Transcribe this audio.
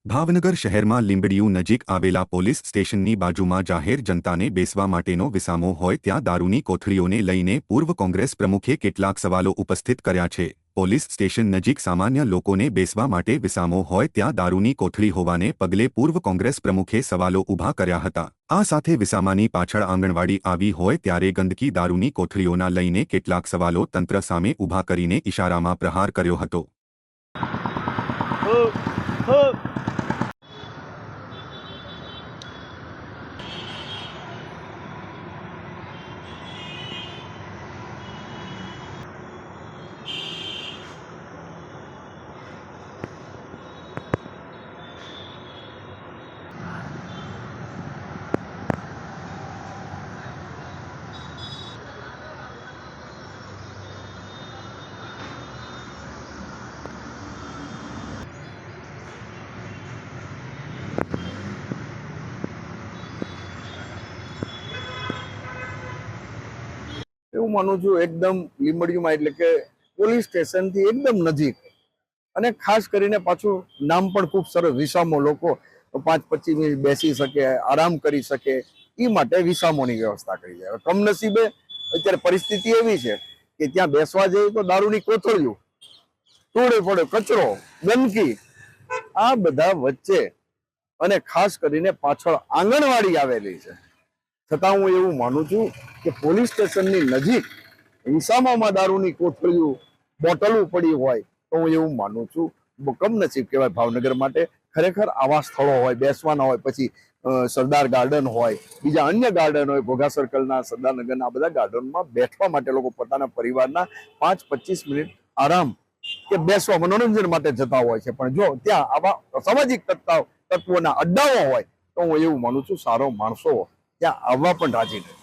ભાવનગર શહેરમાં લીંબડીયું નજીક આવેલા પોલીસ સ્ટેશનની બાજુમાં જાહેર જનતાને બેસવા માટેનો વિસામો હોય ત્યાં દારૂની કોથળીઓને લઈને પૂર્વ કોંગ્રેસ પ્રમુખે કેટલાક સવાલો ઉપસ્થિત કર્યા છે। પોલીસ સ્ટેશન નજીક સામાન્ય લોકોને બેસવા માટે વિસામો હોય ત્યાં દારૂની કોથળી હોવાને પગલે પૂર્વ કોંગ્રેસ પ્રમુખે સવાલો ઊભા કર્યા હતા। આ સાથે વિસામાની પાછળ આંગણવાડી આવી હોય ત્યારે ગંદકી દારૂની કોથળીઓના લઈને કેટલાક સવાલો તંત્ર સામે ઊભા કરીને ઇશારામાં પ્રહાર કર્યો હતો। એવું માનું છું એકદમ લીંબડીયુંમાં એટલે કે પોલીસ સ્ટેશનથી એકદમ નજીક અને ખાસ કરીને પાછું નામ પણ ખૂબ સરસ વિસામો લોકો 5-25 મિનિટ બેસી શકે આરામ કરી શકે એ માટે વિસામોની વ્યવસ્થા કરી છે। કમનસીબે અત્યારે પરિસ્થિતિ એવી છે કે ત્યાં બેસવા જઈએ તો દારૂની કોથળીઓ ટોળે પડે કચરો ગંદકી આ બધા વચ્ચે અને ખાસ કરીને પાછળ આંગણવાડી આવેલી છે છતાં હું એવું માનું છું કે પોલીસ સ્ટેશનની નજીક વિસામામાં દારૂની કોથળીઓ બોટલો પડી હોય તો હું એવું માનું છું કમનસીબ કહેવાય ભાવનગર માટે। ખરેખર આવા સ્થળો હોય બેસવાના હોય પછી સરદાર ગાર્ડન હોય બીજા અન્ય ગાર્ડન હોય ઘોઘા સર્કલના સરદારનગરના આ બધા ગાર્ડનમાં બેઠવા માટે લોકો પોતાના પરિવારના 5-25 મિનિટ આરામ કે બેસવા મનોરંજન માટે જતા હોય છે। પણ જો ત્યાં આવા સામાજિક તત્વોના અડ્ડાઓ હોય તો હું એવું માનું છું સારો માણસો ત્યાં આવવા પણ રાજી નથી।